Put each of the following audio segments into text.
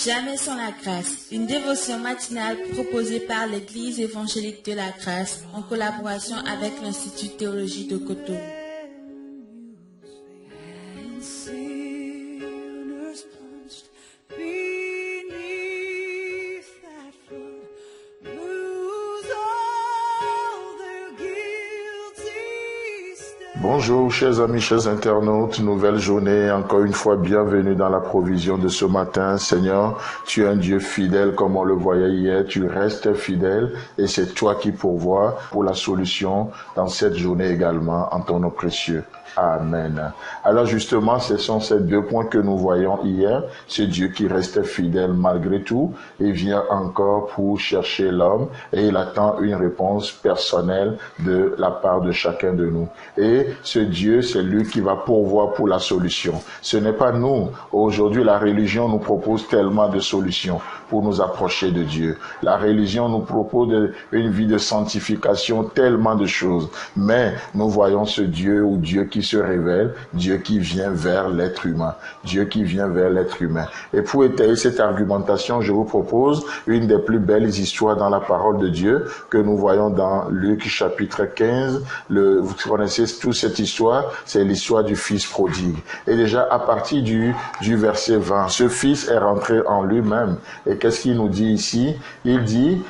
Jamais sans la grâce, une dévotion matinale proposée par l'Église évangélique de la grâce en collaboration avec l'Institut de théologie de Cotonou. Bonjour chers amis, chers internautes, nouvelle journée, encore une fois bienvenue dans la provision de ce matin. Seigneur, tu es un Dieu fidèle comme on le voyait hier, tu restes fidèle et c'est toi qui pourvois pour la solution dans cette journée également en ton nom précieux. Amen. Alors justement, ce sont ces deux points que nous voyons hier. Ce Dieu qui reste fidèle malgré tout, il vient encore pour chercher l'homme et il attend une réponse personnelle de la part de chacun de nous. Et ce Dieu, c'est lui qui va pourvoir pour la solution. Ce n'est pas nous. Aujourd'hui, la religion nous propose tellement de solutions pour nous approcher de Dieu. La religion nous propose une vie de sanctification, tellement de choses. Mais nous voyons ce Dieu ou Dieu qui se révèle, Dieu qui vient vers l'être humain. Dieu qui vient vers l'être humain. Et pour étayer cette argumentation, je vous propose une des plus belles histoires dans la parole de Dieu que nous voyons dans Luc chapitre 15. Vous connaissez toute cette histoire, c'est l'histoire du fils prodigue. Et déjà à partir du verset 20, ce fils est rentré en lui-même. Et qu'est-ce qu'il nous dit ici? Il dit,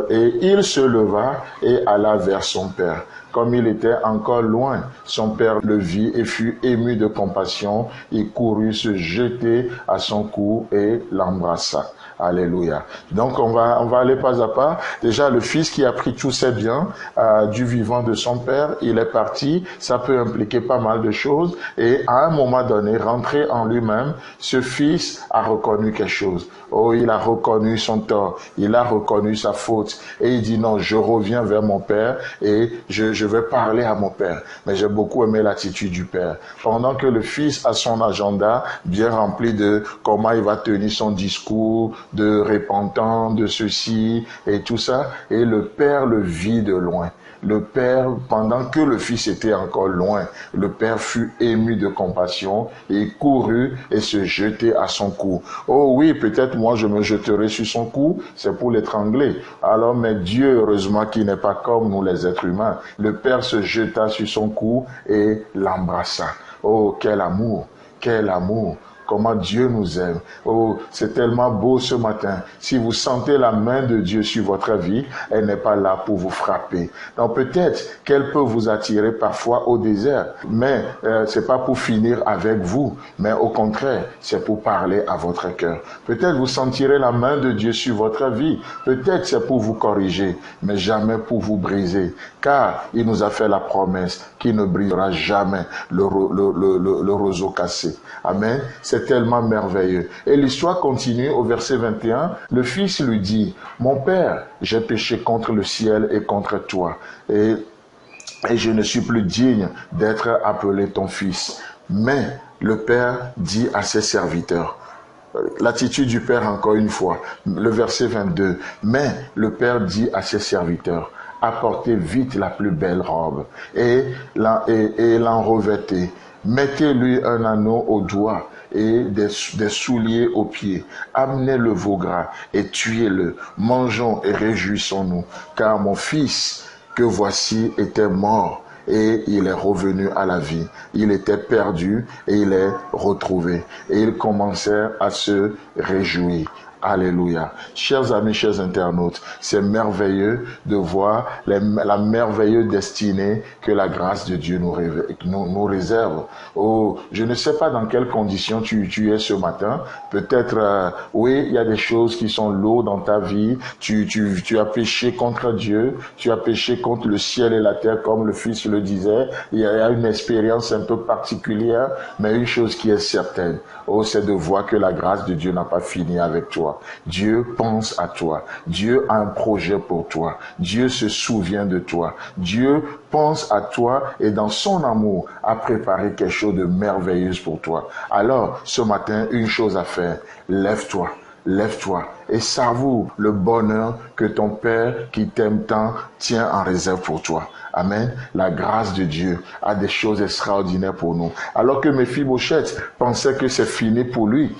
et il se leva et alla vers son père. Comme il était encore loin, son père le vit et fut ému de compassion. Il courut se jeter à son cou et l'embrassa. Alléluia. Donc on va aller pas à pas. Déjà le fils qui a pris tous ses biens du vivant de son père, il est parti. Ça peut impliquer pas mal de choses. Et à un moment donné, rentré en lui-même, ce fils a reconnu quelque chose. Oh, il a reconnu son tort. Il a reconnu sa faute. Et il dit non, je reviens vers mon père et je vais parler à mon père. Mais j'ai beaucoup aimé l'attitude du père. Pendant que le fils a son agenda bien rempli de comment il va tenir son discours, de repentance, de ceci et tout ça, et le père le vit de loin. Le père, pendant que le fils était encore loin, le père fut ému de compassion et courut et se jetait à son cou. Oh oui, peut-être moi je me jeterai sur son cou, c'est pour l'étrangler. Alors, mais Dieu, heureusement qu'il n'est pas comme nous les êtres humains. Le père se jeta sur son cou et l'embrassa. Oh, quel amour, quel amour! Comment Dieu nous aime. Oh, c'est tellement beau ce matin. Si vous sentez la main de Dieu sur votre vie, elle n'est pas là pour vous frapper. Donc peut-être qu'elle peut vous attirer parfois au désert, mais c'est pas pour finir avec vous, mais au contraire, c'est pour parler à votre cœur. Peut-être vous sentirez la main de Dieu sur votre vie. Peut-être c'est pour vous corriger, mais jamais pour vous briser. Car il nous a fait la promesse qu'il ne brisera jamais le roseau cassé. Amen. C'est tellement merveilleux. Et l'histoire continue au verset 21. Le fils lui dit, mon père, j'ai péché contre le ciel et contre toi. Et je ne suis plus digne d'être appelé ton fils. Mais le père dit à ses serviteurs, l'attitude du père encore une fois, le verset 22. Mais le père dit à ses serviteurs, apportez vite la plus belle robe et l'en revêtez. Mettez-lui un anneau au doigt et des souliers aux pieds. Amenez le veau gras et tuez-le. Mangeons et réjouissons-nous, car mon fils que voici était mort et il est revenu à la vie. Il était perdu et il est retrouvé. Et ils commencèrent à se réjouir. Alléluia. Chers amis, chers internautes, c'est merveilleux de voir la merveilleuse destinée que la grâce de Dieu nous réserve. Oh, je ne sais pas dans quelles conditions tu es ce matin. Peut-être, oui, il y a des choses qui sont lourdes dans ta vie. Tu as péché contre Dieu. Tu as péché contre le ciel et la terre, comme le Fils le disait. Il y a une expérience un peu particulière, mais une chose qui est certaine. Oh, c'est de voir que la grâce de Dieu n'a pas fini avec toi. Dieu pense à toi. Dieu a un projet pour toi. Dieu se souvient de toi. Dieu pense à toi et dans son amour a préparé quelque chose de merveilleux pour toi. Alors, ce matin, une chose à faire. Lève-toi. Lève-toi et savoure le bonheur que ton Père qui t'aime tant tient en réserve pour toi. Amen. La grâce de Dieu a des choses extraordinaires pour nous. Alors que Méphibosheth pensait que c'est fini pour lui,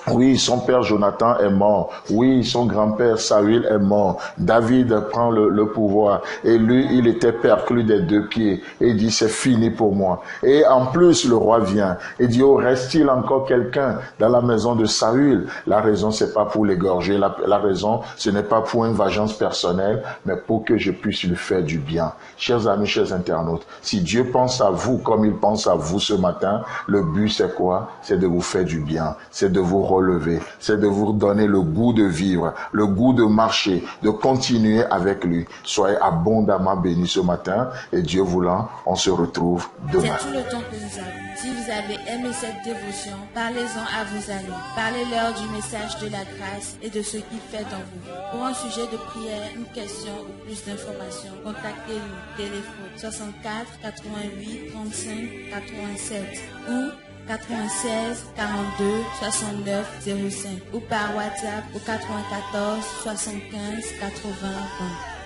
Oui, son père Jonathan est mort. Oui, son grand-père Saül est mort. David prend le pouvoir. Et lui, il était perclus des 2 pieds. Et il dit, c'est fini pour moi. Et en plus, le roi vient. Et dit, oh, reste-t-il encore quelqu'un dans la maison de Saül? La raison, c'est pas pour l'égorger. La raison, ce n'est pas pour une vengeance personnelle, mais pour que je puisse lui faire du bien. Chers amis, chers internautes, si Dieu pense à vous comme il pense à vous ce matin, le but, c'est quoi? C'est de vous faire du bien. C'est de vous relever, c'est de vous donner le goût de vivre, le goût de marcher, de continuer avec lui. Soyez abondamment bénis ce matin et Dieu voulant, on se retrouve demain. C'est tout le temps que nous avons. Si vous avez aimé cette dévotion, parlez-en à vos amis. Parlez-leur du message de la grâce et de ce qu'il fait dans vous. Pour un sujet de prière, une question ou plus d'informations, contactez-nous. Téléphone 64 88 35 87 ou 96 42 69 05 ou par WhatsApp au 94 75 80 20.